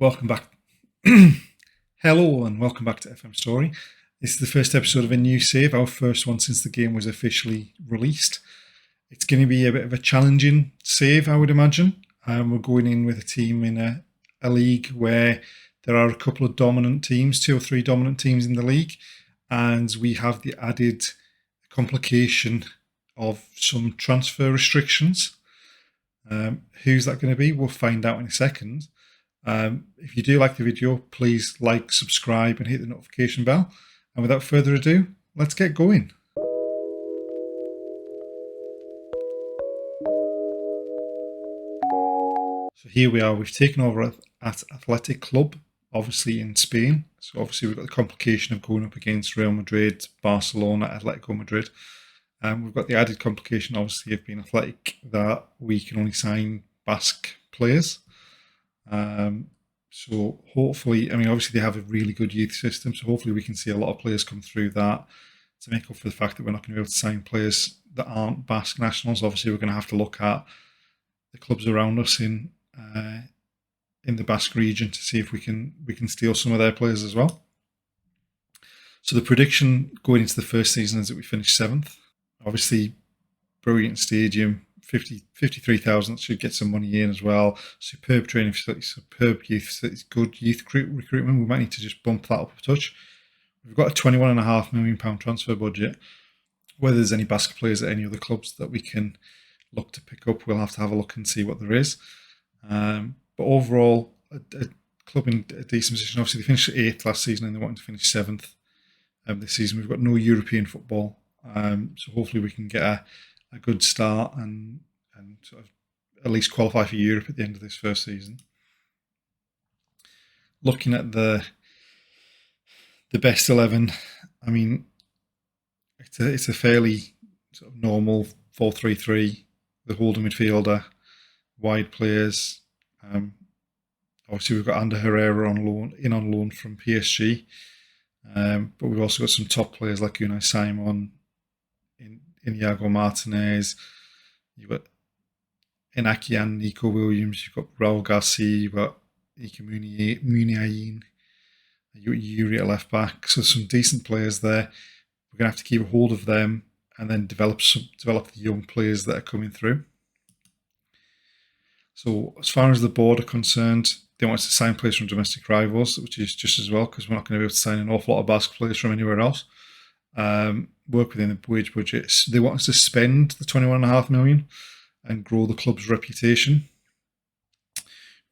Welcome back. Hello and welcome back to FM Story. This is the first episode of a new save, our first one since the game was officially released. It's going to be a bit of a challenging save, I would imagine. We're going in with a team in a league where there are a couple of dominant teams, 2 or 3 dominant teams in the league, and we have the added complication of some transfer restrictions. Who's that going to be? We'll find out in a second. If you do like the video, please like, subscribe and hit the notification bell. And without further ado, let's get going. So here we are, we've taken over at Athletic Club, obviously in Spain. So obviously we've got the complication of going up against Real Madrid, Barcelona, Atletico Madrid. We've got the added complication, obviously, of being Athletic, that we can only sign Basque players. So hopefully, obviously they have a really good youth system, so hopefully we can see a lot of players come through that to make up for the fact that we're not going to be able to sign players that aren't Basque nationals. Obviously we're going to have to look at the clubs around us in the Basque region to see if we can steal some of their players as well. So the prediction going into the first season is that we finish 7th. Obviously, Brilliance Stadium, 53,000 should get some money in as well. Superb training facilities, superb youth facilities, good youth recruitment. We might need to just bump that up a touch. We've got a £21.5 million transfer budget. Whether there's any Basque players at any other clubs that we can look to pick up, we'll have to have a look and see what there is. But overall, a club in a decent position. Obviously, they finished 8th last season and they wanted to finish 7th this season. We've got no European football, so hopefully we can get a good start and sort of at least qualify for Europe at the end of this first season. Looking at the best 11, it's a fairly sort of normal 4-3-3. The holding midfielder, wide players. Obviously, we've got Ander Herrera on loan from PSG, but we've also got some top players like Unai Simon, Inigo Martinez. You've got Inaki and Nico Williams. You've got Raul Garcia. You've got Ika Muniain. You've got Yuri at left back. So some decent players there. We're going to have to keep a hold of them and then develop the young players that are coming through. So as far as the board are concerned, they want us to sign players from domestic rivals, which is just as well, because we're not going to be able to sign an awful lot of Basque players from anywhere else. Work within the wage budget. They want us to spend the £21.5 million and grow the club's reputation.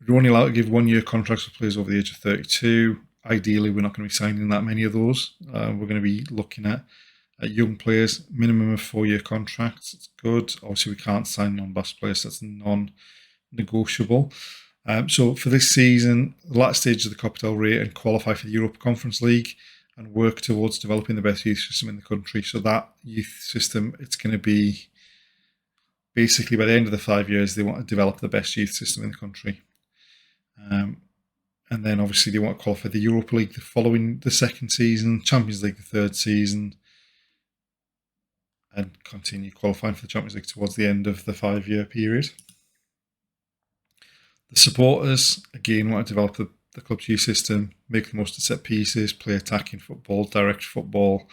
We're only allowed to give 1-year contracts for players over the age of 32. Ideally, we're not going to be signing that many of those. We're going to be looking at young players, minimum of 4-year contracts. It's good. Obviously, we can't sign non-Basque players. That's non-negotiable. So for this season, the latter stage of the Copa del Rey and qualify for the Europa Conference League and work towards developing the best youth system in the country. So that youth system, it's going to be basically by the end of the 5 years, they want to develop the best youth system in the country. And then obviously they want to qualify the Europa League the second season, Champions League the third season, and continue qualifying for the Champions League towards the end of the 5-year period. The supporters, again, want to develop the club's youth system, make the most of set pieces, play attacking football, direct football,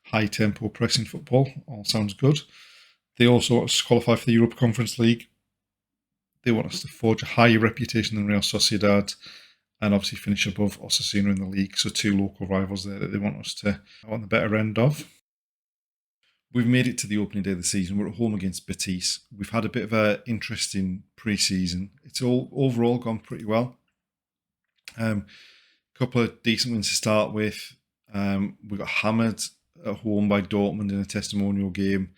high tempo pressing football. All sounds good. They also want us to qualify for the Europa Conference League. They want us to forge a higher reputation than Real Sociedad and obviously finish above Osasuna in the league. So 2 local rivals there that they want us to on the better end of. We've made it to the opening day of the season. We're at home against Betis. We've had a bit of an interesting pre-season. It's all overall gone pretty well. Couple of decent wins to start with. We got hammered at home by Dortmund in a testimonial game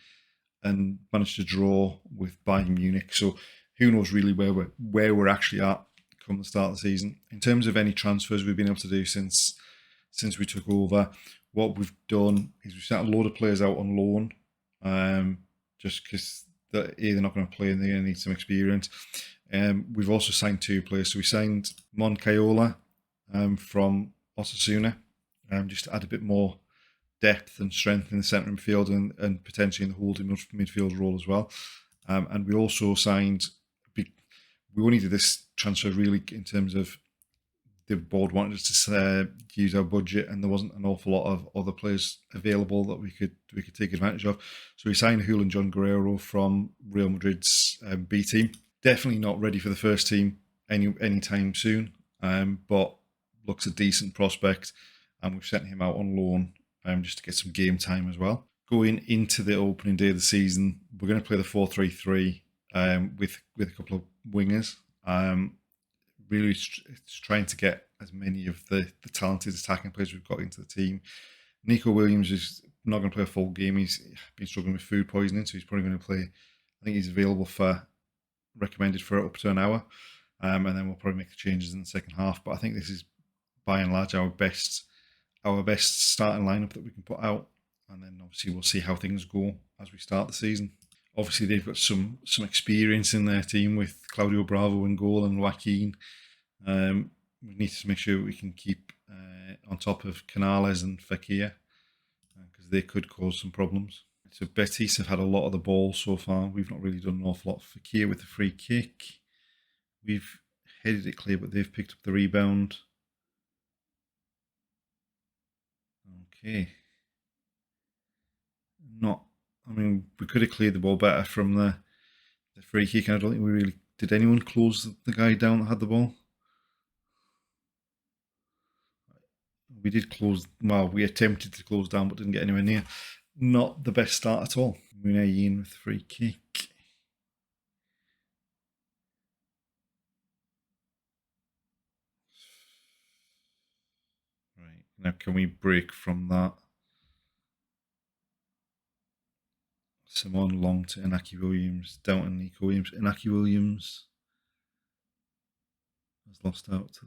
and managed to draw with Bayern Munich. So who knows really where we're actually at come the start of the season. In terms of any transfers we've been able to do since we took over, what we've done is we've sent a load of players out on loan, just because they're not going to play and they're going to need some experience. We've also signed 2 players. So we signed Moncayola from Osasuna, just to add a bit more depth and strength in the centre midfield and potentially in the holding midfield role as well. And we also signed, we only did this transfer really in terms of the board wanted us to use our budget, and there wasn't an awful lot of other players available that we could take advantage of. So we signed Julian John Guerrero from Real Madrid's B team. Definitely not ready for the first team anytime soon, but looks a decent prospect, and we've sent him out on loan just to get some game time as well. Going into the opening day of the season, we're going to play the 4-3-3 with a couple of wingers. Really it's trying to get as many of the talented attacking players we've got into the team. Nico Williams is not going to play a full game. He's been struggling with food poisoning, so he's probably going to play. I think he's recommended for up to an hour, and then we'll probably make the changes in the second half. But I think this is by and large our best starting lineup that we can put out, and then obviously we'll see how things go as we start the season. Obviously they've got some experience in their team with Claudio Bravo in goal and Joaquin. We need to make sure we can keep on top of Canales and Fekir, because they could cause some problems. So Betis have had a lot of the ball so far. We've not really done an awful lot. Fekir with the free kick. We've headed it clear, but they've picked up the rebound. Okay. We could have cleared the ball better from the free kick, and I don't think we really did. Anyone close the guy down that had the ball? We did close. Well, we attempted to close down, but didn't get anywhere near. Not the best start at all. Munayin with the free kick. Right, now can we break from that? Simon long to Inaki Williams, down to Nico Williams. Inaki Williams has lost out to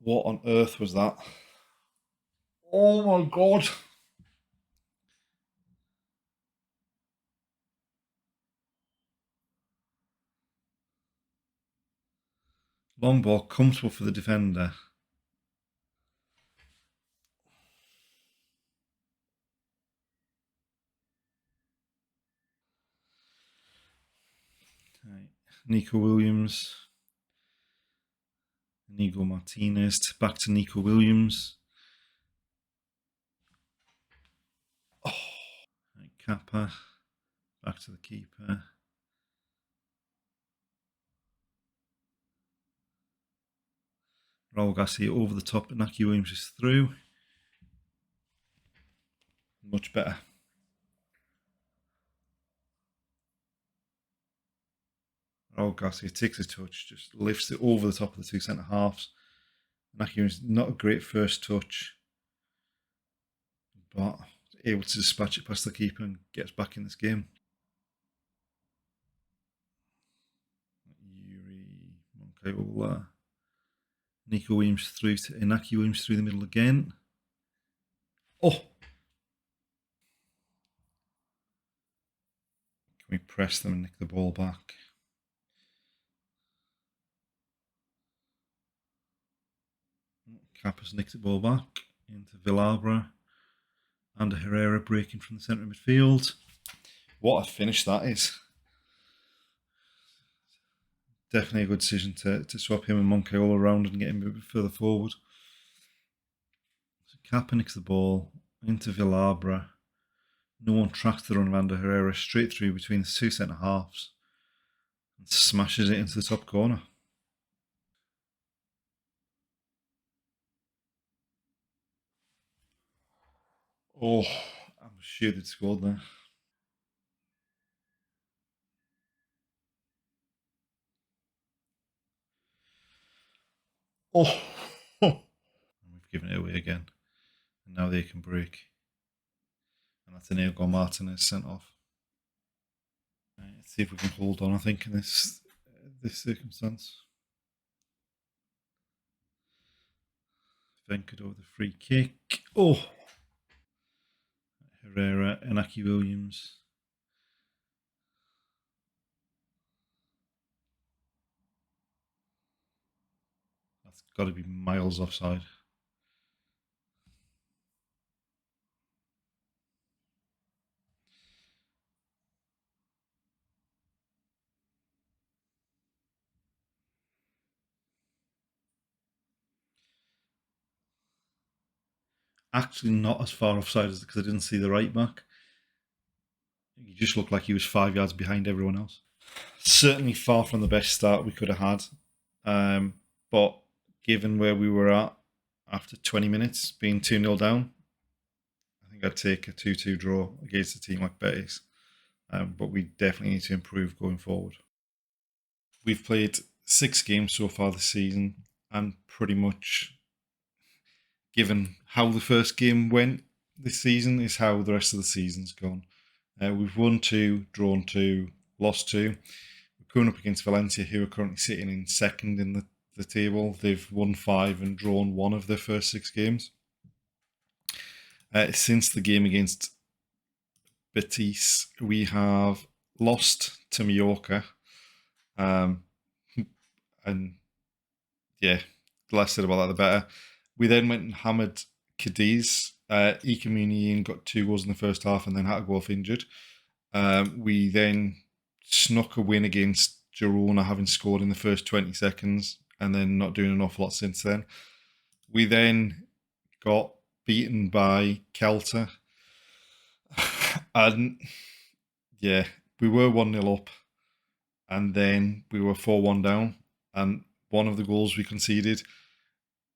What on earth was that? Oh my god. Long ball, comfortable for the defender. Right. Nico Williams. Inigo Martinez. Back to Nico Williams. Oh. Right, Kappa. Back to the keeper. Raul Garcia over the top. Inaki Williams is through. Much better. Raul Garcia takes a touch, just lifts it over the top of the two centre halves. Inaki Williams, not a great first touch, but able to dispatch it past the keeper and gets back in this game. Yuri Moncayola. Nico Williams through to Inaki Williams through the middle again. Oh! Can we press them and nick the ball back? Kappa's nicked the ball back into Villalba. And Herrera breaking from the centre of midfield. What a finish that is. Definitely a good decision to swap him and Moncayola around and get him a bit further forward. So Kappa nicks the ball into Villalba. No one tracks the run of Ander Herrera straight through between the two centre halves and smashes it into the top corner. Oh, I'm sure they'd scored there. Oh, and we've given it away again. And now they can break. And that's Inigo Martinez sent off. Right, let's see if we can hold on, I think, in this circumstance. Venkat over the free kick. Oh! Herrera, Inaki Williams. That's got to be miles offside. Actually, not as far offside as because I didn't see the right back. He just looked like he was 5 yards behind everyone else. Certainly far from the best start we could have had. But given where we were at after 20 minutes, being 2-0 down, I think I'd take a 2-2 draw against a team like Betis. But we definitely need to improve going forward. We've played 6 games so far this season, and pretty much given how the first game went this season is how the rest of the season's gone. We've won 2, drawn 2, lost 2. We're going up against Valencia, who are currently sitting in second in the table. They've won 5 and drawn 1 of their first 6 games. Since the game against Betis, we have lost to Mallorca. And yeah, the less said about that, the better. We then went and hammered Cadiz. Ian got 2 goals in the first half and then had to go off injured. We then snuck a win against Girona, having scored in the first 20 seconds and then not doing an awful lot since then. We then got beaten by Celta. And yeah, we were 1-0 up and then we were 4-1 down. And one of the goals we conceded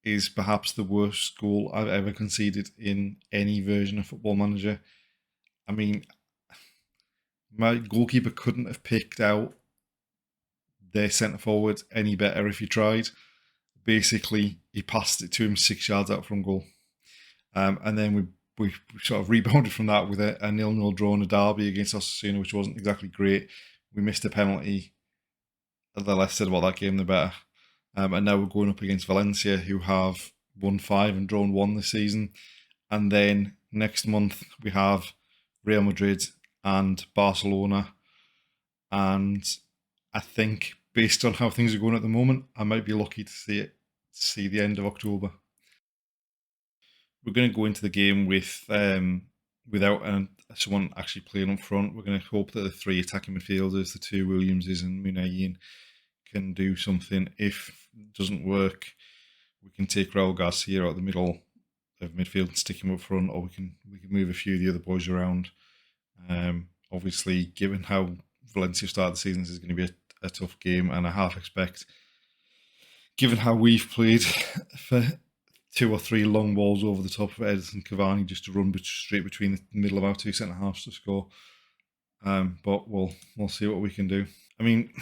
is perhaps the worst goal I've ever conceded in any version of Football Manager. I mean, my goalkeeper couldn't have picked out their centre forward any better if he tried. Basically, he passed it to him 6 yards out from goal. And then we sort of rebounded from that with a 0-0 draw in a derby against Osasuna, which wasn't exactly great. We missed a penalty. The less said about that game, the better. And now we're going up against Valencia, who have won 5 and drawn 1 this season. And then next month we have Real Madrid and Barcelona. And I think based on how things are going at the moment, I might be lucky to see the end of October. We're going to go into the game with without someone actually playing up front. We're going to hope that the 3 attacking midfielders, the 2 Williamses and Munayin, can do something. If it doesn't work, we can take Raul Garcia out the middle of midfield and stick him up front, or we can move a few of the other boys around. Obviously, given how Valencia started the season, this is going to be a tough game, and I half expect, given how we've played, for 2 or 3 long balls over the top of Edison Cavani just to run straight between the middle of our 2 centre halves to score. But we'll see what we can do. I mean,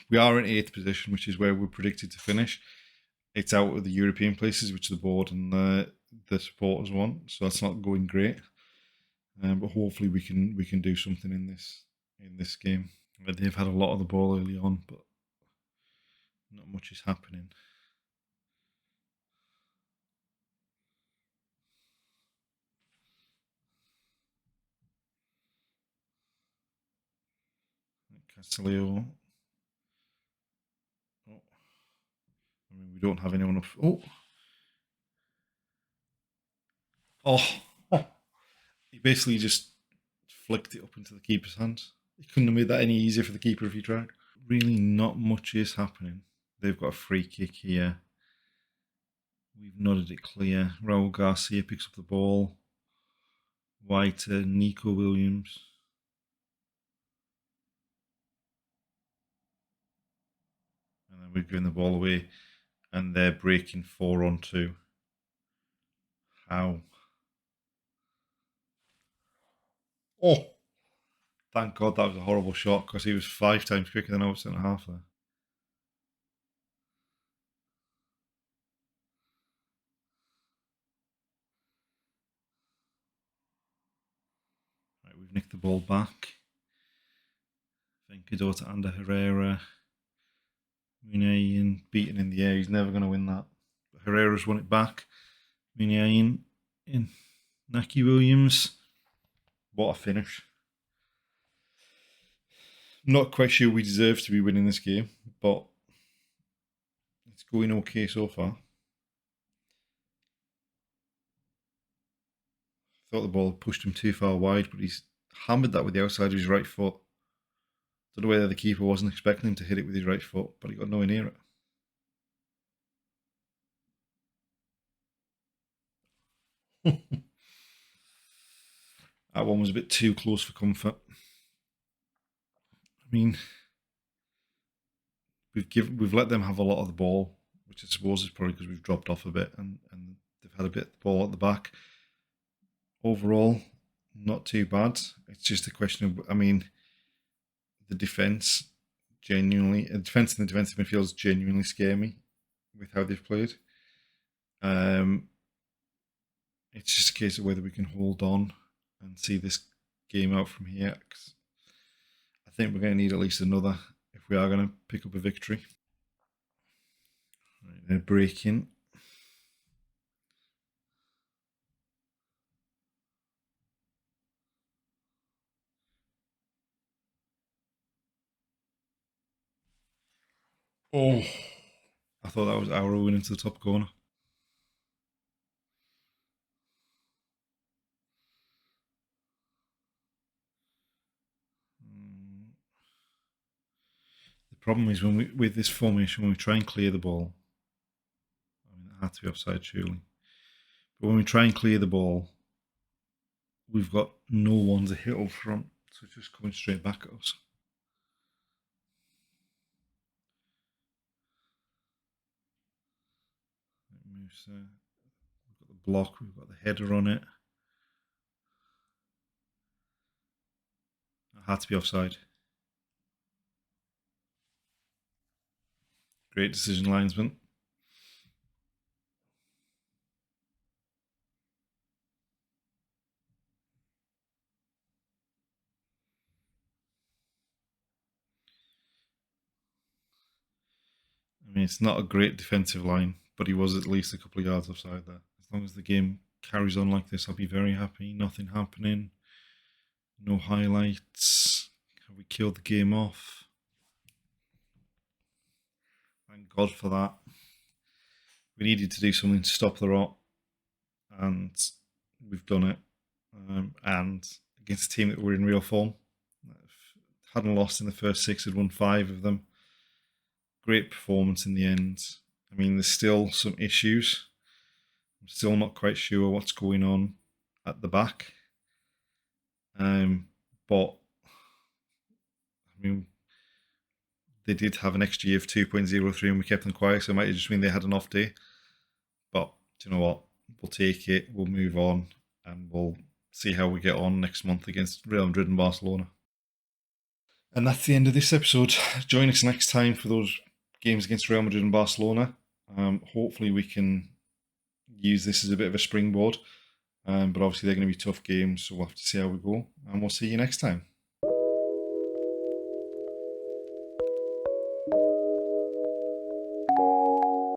we are in 8th position, which is where we're predicted to finish. It's out of the European places, which the board and the supporters want, so that's not going great. But hopefully we can do something in this game. They've had a lot of the ball early on, but not much is happening. Castillo. Oh. I mean, we don't have anyone up. Oh. He basically just flicked it up into the keeper's hands. He couldn't have made that any easier for the keeper if he tried. Really, not much is happening. They've got a free kick here. We've nodded it clear. Raul Garcia picks up the ball. White, Nico Williams. And then we're giving the ball away. And they're breaking 4-on-2. How? Oh! Thank God that was a horrible shot, because he was 5 times quicker than I was centre half there. Right, we've nicked the ball back. Vengador to Ander Herrera. Munayin beaten in the air. He's never going to win that. But Herrera's won it back. Munayin in. Naki Williams. What a finish. Not quite sure we deserve to be winning this game, but it's going okay so far. Thought the ball pushed him too far wide, but he's hammered that with the outside of his right foot. Don't know whether the keeper wasn't expecting him to hit it with his right foot, but he got nowhere near it. That one was a bit too close for comfort. I mean, we've let them have a lot of the ball, which I suppose is probably because we've dropped off a bit and they've had a bit of the ball at the back. Overall, not too bad. It's just a question of, I mean, the defence genuinely, the defence and the defensive midfielders genuinely scare me with how they've played. It's just a case of whether we can hold on and see this game out from here. 'Cause I think we're going to need at least another if we are going to pick up a victory. Right, they're breaking. Oh, I thought that was arrowing into the top corner. The problem is when we with this formation, when we try and clear the ball, I mean, that had to be offside surely. But when we try and clear the ball, we've got no one to hit up front, so it's just coming straight back at us. It moves there. We've got the block, we've got the header on it. It had to be offside. Great decision, linesman. I mean, it's not a great defensive line, but he was at least a couple of yards offside there. As long as the game carries on like this, I'll be very happy. Nothing happening. No highlights. Have we killed the game off? Thank God for that. We needed to do something to stop the rot, and we've done it. And against a team that were in real form, hadn't lost in the first six, had won 5 of them. Great performance in the end. I mean, there's still some issues. I'm still not quite sure what's going on at the back. But I mean, they did have an XG of 2.03 and we kept them quiet, so it might just mean they had an off day. But do you know what? We'll take it, we'll move on, and we'll see how we get on next month against Real Madrid and Barcelona. And that's the end of this episode. Join us next time for those games against Real Madrid and Barcelona. Hopefully we can use this as a bit of a springboard. But obviously they're going to be tough games, so we'll have to see how we go. And we'll see you next time.